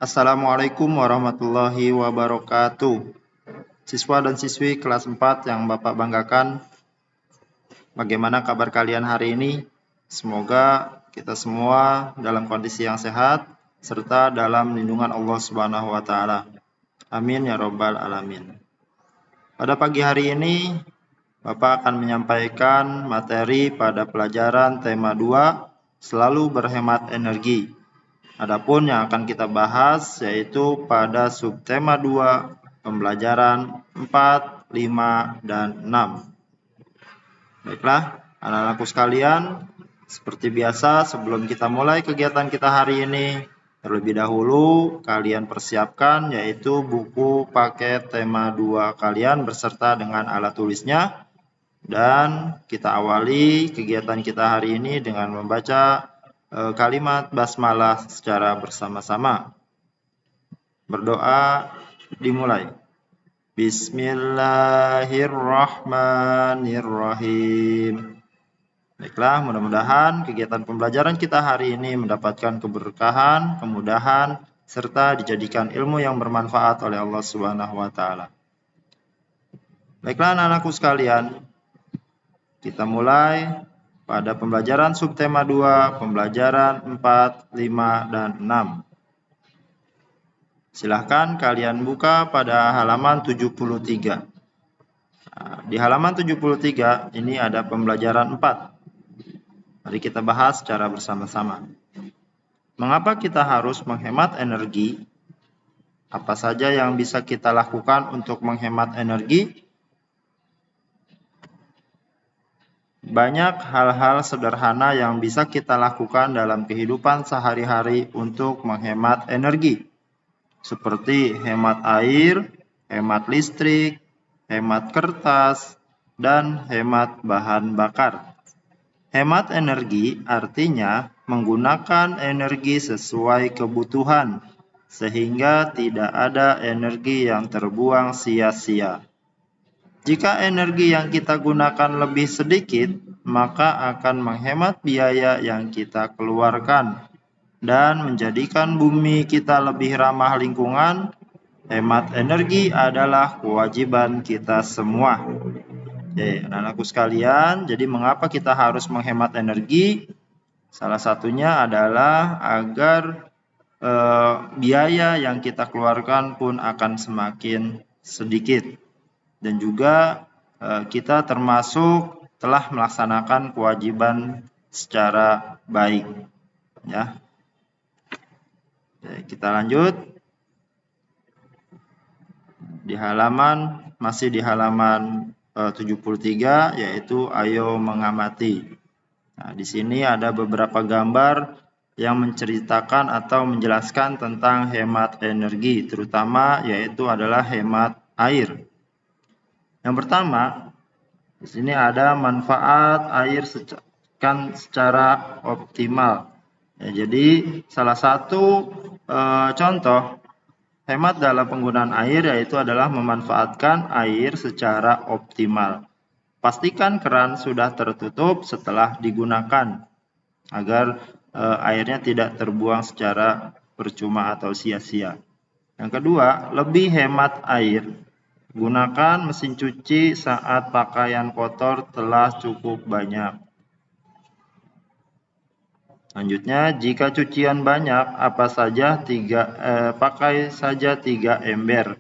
Assalamualaikum warahmatullahi wabarakatuh. Siswa dan siswi kelas 4 yang Bapak banggakan, bagaimana kabar kalian hari ini? Semoga kita semua dalam kondisi yang sehat, serta dalam lindungan Allah Subhanahu wa Ta'ala. Amin ya Rabbal 'Alamin. Pada pagi hari ini, Bapak akan menyampaikan materi pada pelajaran tema 2, selalu berhemat energi. Adapun yang akan kita bahas yaitu pada subtema 2, pembelajaran 4, 5, dan 6. Baiklah, anak-anakku sekalian, seperti biasa sebelum kita mulai kegiatan kita hari ini, terlebih dahulu kalian persiapkan yaitu buku paket tema 2 kalian beserta dengan alat tulisnya. Dan kita awali kegiatan kita hari ini dengan membaca kalimat basmalah secara bersama-sama. Berdoa dimulai. Bismillahirrahmanirrahim. Baiklah, mudah-mudahan kegiatan pembelajaran kita hari ini mendapatkan keberkahan, kemudahan, serta dijadikan ilmu yang bermanfaat oleh Allah Subhanahu wa Ta'ala. Baiklah anak-anakku sekalian, kita mulai pada pembelajaran subtema 2, pembelajaran 4, 5, dan 6. Silahkan kalian buka pada halaman 73. Nah, di halaman 73 ini ada pembelajaran 4. Mari kita bahas secara bersama-sama. Mengapa kita harus menghemat energi? Apa saja yang bisa kita lakukan untuk menghemat energi? Banyak hal-hal sederhana yang bisa kita lakukan dalam kehidupan sehari-hari untuk menghemat energi, seperti hemat air, hemat listrik, hemat kertas, dan hemat bahan bakar. Hemat energi artinya menggunakan energi sesuai kebutuhan, sehingga tidak ada energi yang terbuang sia-sia. Jika energi yang kita gunakan lebih sedikit, maka akan menghemat biaya yang kita keluarkan dan menjadikan bumi kita lebih ramah lingkungan. Hemat energi adalah kewajiban kita semua. Oke, anak-anakku sekalian, jadi mengapa kita harus menghemat energi? Salah satunya adalah agar biaya yang kita keluarkan pun akan semakin sedikit. Dan juga kita termasuk telah melaksanakan kewajiban secara baik. Ya. Oke, kita lanjut. Masih di halaman 73, yaitu ayo mengamati. Nah, di sini ada beberapa gambar yang menceritakan atau menjelaskan tentang hemat energi, terutama yaitu adalah hemat air. Yang pertama, di sini ada manfaat air secara optimal. Ya, jadi salah satu contoh hemat dalam penggunaan air yaitu adalah memanfaatkan air secara optimal. Pastikan keran sudah tertutup setelah digunakan agar airnya tidak terbuang secara percuma atau sia-sia. Yang kedua, lebih hemat air. Gunakan mesin cuci saat pakaian kotor telah cukup banyak. Selanjutnya, jika cucian banyak, pakai saja 3 ember.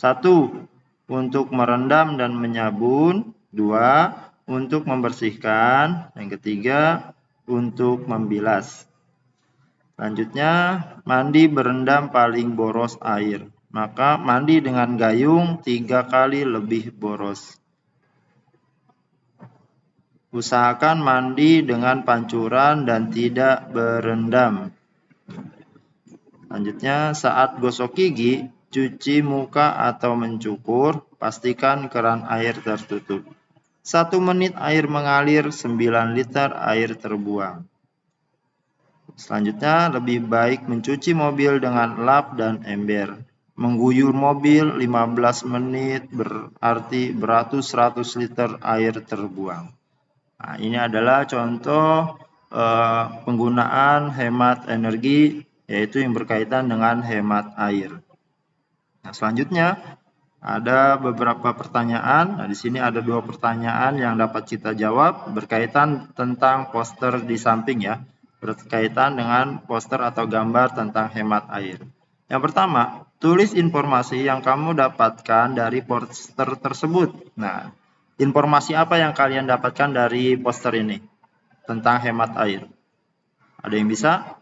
1. Untuk merendam dan menyabun. 2. Untuk membersihkan. Yang ketiga, untuk membilas. Selanjutnya, mandi berendam paling boros air. Maka mandi dengan gayung 3 kali lebih boros. Usahakan mandi dengan pancuran dan tidak berendam. Selanjutnya, saat gosok gigi, cuci muka atau mencukur, pastikan keran air tertutup. 1 menit air mengalir, 9 liter air terbuang. Selanjutnya, lebih baik mencuci mobil dengan lap dan ember. Mengguyur mobil 15 menit berarti beratus-ratus liter air terbuang. Nah, ini adalah contoh penggunaan hemat energi yaitu yang berkaitan dengan hemat air. Nah, selanjutnya ada beberapa pertanyaan. Nah, di sini ada 2 pertanyaan yang dapat kita jawab berkaitan tentang poster di samping ya, berkaitan dengan poster atau gambar tentang hemat air. Yang pertama, tulis informasi yang kamu dapatkan dari poster tersebut. Nah, informasi apa yang kalian dapatkan dari poster ini tentang hemat air? Ada yang bisa?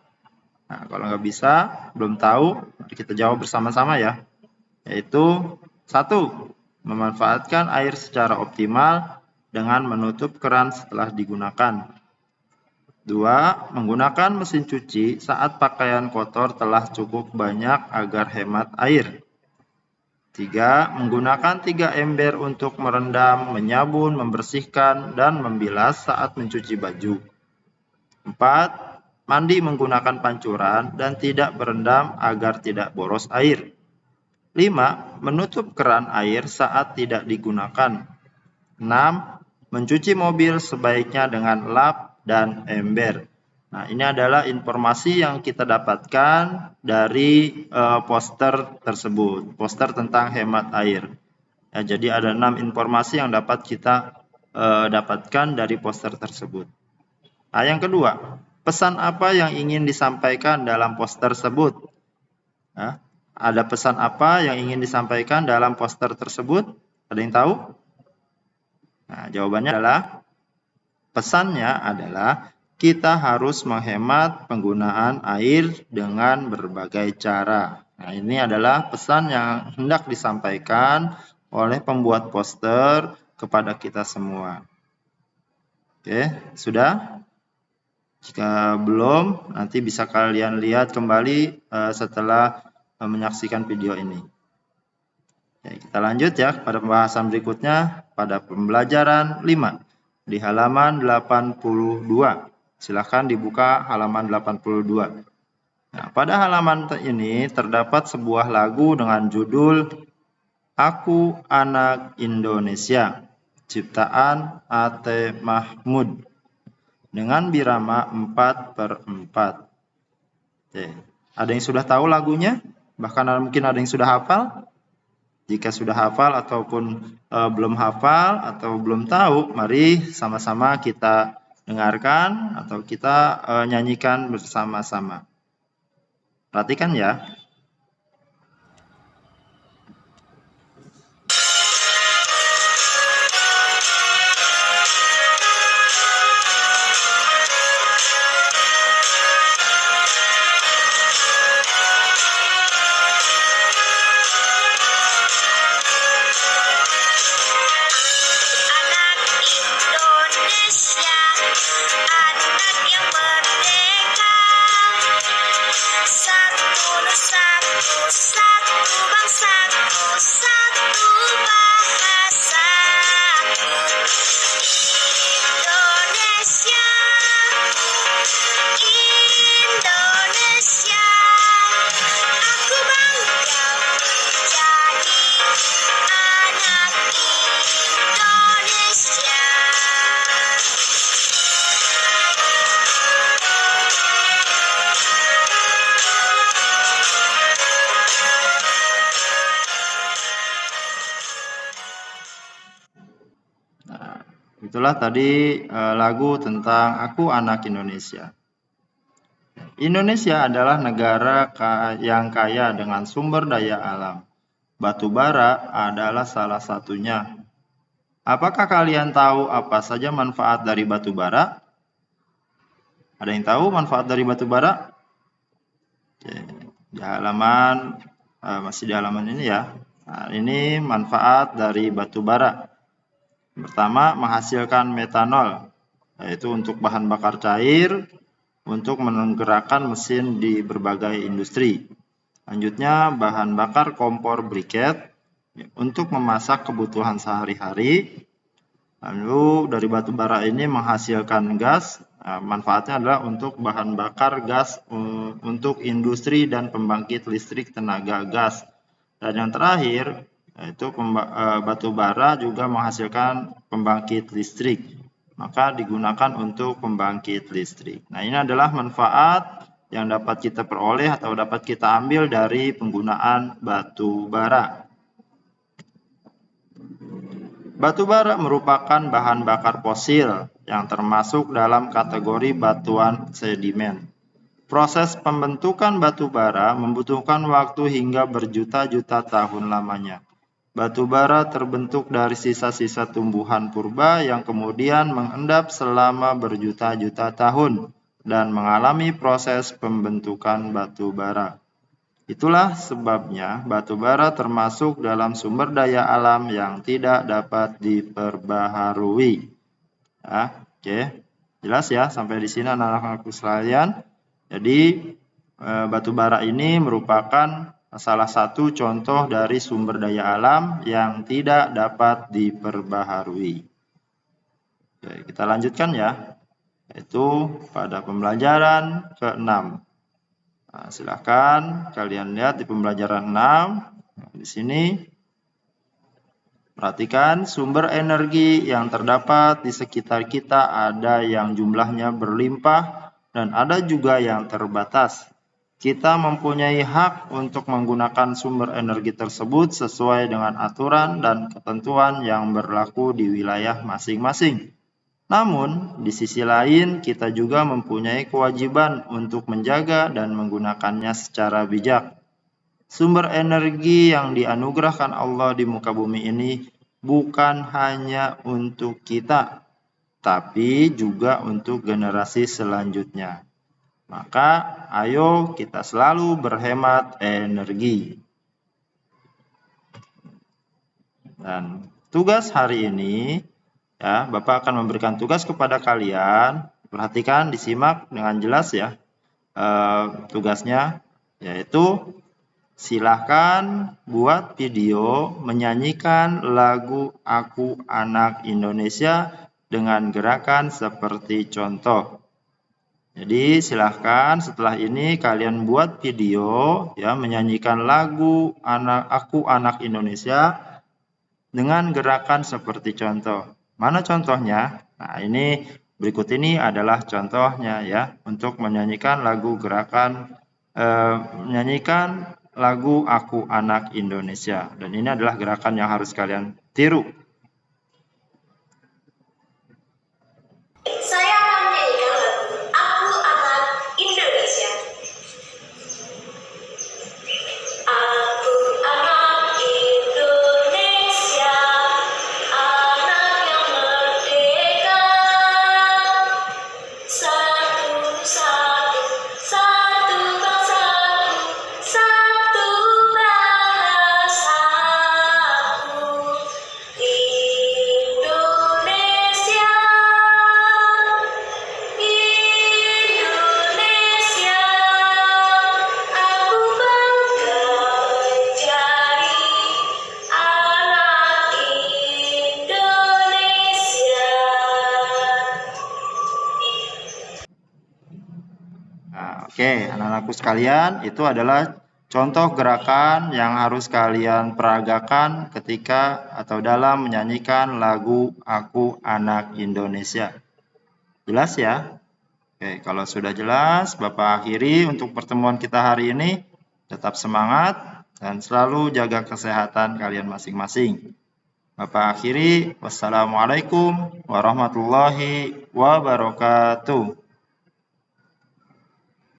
Nah, kalau nggak bisa, belum tahu, mari kita jawab bersama-sama ya. Yaitu 1. Memanfaatkan air secara optimal dengan menutup keran setelah digunakan. 2. Menggunakan mesin cuci saat pakaian kotor telah cukup banyak agar hemat air. 3. Menggunakan 3 ember untuk merendam, menyabun, membersihkan, dan membilas saat mencuci baju. 4. Mandi menggunakan pancuran dan tidak berendam agar tidak boros air. 5. Menutup keran air saat tidak digunakan. 6. Mencuci mobil sebaiknya dengan lap dan ember. Nah, ini adalah informasi yang kita dapatkan dari poster tersebut, poster tentang hemat air. Ya, jadi ada 6 informasi yang dapat kita dapatkan dari poster tersebut. Nah, yang kedua, pesan apa yang ingin disampaikan dalam poster tersebut? Nah, ada pesan apa yang ingin disampaikan dalam poster tersebut? Ada yang tahu? Nah, jawabannya adalah, pesannya adalah kita harus menghemat penggunaan air dengan berbagai cara. Nah, ini adalah pesan yang hendak disampaikan oleh pembuat poster kepada kita semua. Oke, sudah? Jika belum, nanti bisa kalian lihat kembali setelah menyaksikan video ini. Ya, kita lanjut ya pada pembahasan berikutnya pada pembelajaran 5 di halaman 82. Silahkan dibuka halaman 82. Nah, pada halaman ini terdapat sebuah lagu dengan judul Aku Anak Indonesia, ciptaan A.T. Mahmud dengan birama 4/4. Oke. Ada yang sudah tahu lagunya? Bahkan mungkin ada yang sudah hafal? Jika sudah hafal ataupun belum hafal atau belum tahu, mari sama-sama kita dengarkan atau kita nyanyikan bersama-sama. Perhatikan ya. Itulah tadi lagu tentang Aku Anak Indonesia. Indonesia adalah negara yang kaya dengan sumber daya alam. Batu bara adalah salah satunya. Apakah kalian tahu apa saja manfaat dari batu bara? Ada yang tahu manfaat dari batu bara? Di halaman, masih di halaman ini ya. Nah, ini manfaat dari batu bara. Pertama, menghasilkan metanol, yaitu untuk bahan bakar cair, untuk menggerakkan mesin di berbagai industri. Selanjutnya, bahan bakar kompor briket, untuk memasak kebutuhan sehari-hari. Lalu dari batu bara ini menghasilkan gas, manfaatnya adalah untuk bahan bakar gas untuk industri dan pembangkit listrik tenaga gas. Dan yang terakhir, yaitu batu bara juga menghasilkan pembangkit listrik, maka digunakan untuk pembangkit listrik. Nah, ini adalah manfaat yang dapat kita peroleh atau dapat kita ambil dari penggunaan batu bara. Batu bara merupakan bahan bakar fosil yang termasuk dalam kategori batuan sedimen. Proses pembentukan batu bara membutuhkan waktu hingga berjuta-juta tahun lamanya. Batu bara terbentuk dari sisa-sisa tumbuhan purba yang kemudian mengendap selama berjuta-juta tahun dan mengalami proses pembentukan batu bara. Itulah sebabnya batu bara termasuk dalam sumber daya alam yang tidak dapat diperbaharui. Ya, oke. Jelas ya sampai di sini anak-anakku sekalian. Jadi batu bara ini merupakan salah satu contoh dari sumber daya alam yang tidak dapat diperbaharui. Oke, kita lanjutkan ya, yaitu pada pembelajaran ke-6. Nah, silakan kalian lihat di pembelajaran 6. Nah, di sini perhatikan sumber energi yang terdapat di sekitar kita ada yang jumlahnya berlimpah dan ada juga yang terbatas. Kita mempunyai hak untuk menggunakan sumber energi tersebut sesuai dengan aturan dan ketentuan yang berlaku di wilayah masing-masing. Namun, di sisi lain kita juga mempunyai kewajiban untuk menjaga dan menggunakannya secara bijak. Sumber energi yang dianugerahkan Allah di muka bumi ini bukan hanya untuk kita, tapi juga untuk generasi selanjutnya. Maka ayo kita selalu berhemat energi. Dan tugas hari ini, ya, Bapak akan memberikan tugas kepada kalian. Perhatikan, disimak dengan jelas ya tugasnya, yaitu silahkan buat video menyanyikan lagu Aku Anak Indonesia dengan gerakan seperti contoh. Jadi silahkan setelah ini kalian buat video ya menyanyikan lagu Aku Anak Indonesia dengan gerakan seperti contoh. Mana contohnya? Nah, ini berikut ini adalah contohnya ya untuk menyanyikan lagu menyanyikan lagu Aku Anak Indonesia, dan ini adalah gerakan yang harus kalian tiru. Oke, anak-anakku sekalian, itu adalah contoh gerakan yang harus kalian peragakan ketika atau dalam menyanyikan lagu Aku Anak Indonesia. Jelas ya? Oke, kalau sudah jelas, Bapak akhiri untuk pertemuan kita hari ini. Tetap semangat dan selalu jaga kesehatan kalian masing-masing. Bapak akhiri, wassalamualaikum warahmatullahi wabarakatuh.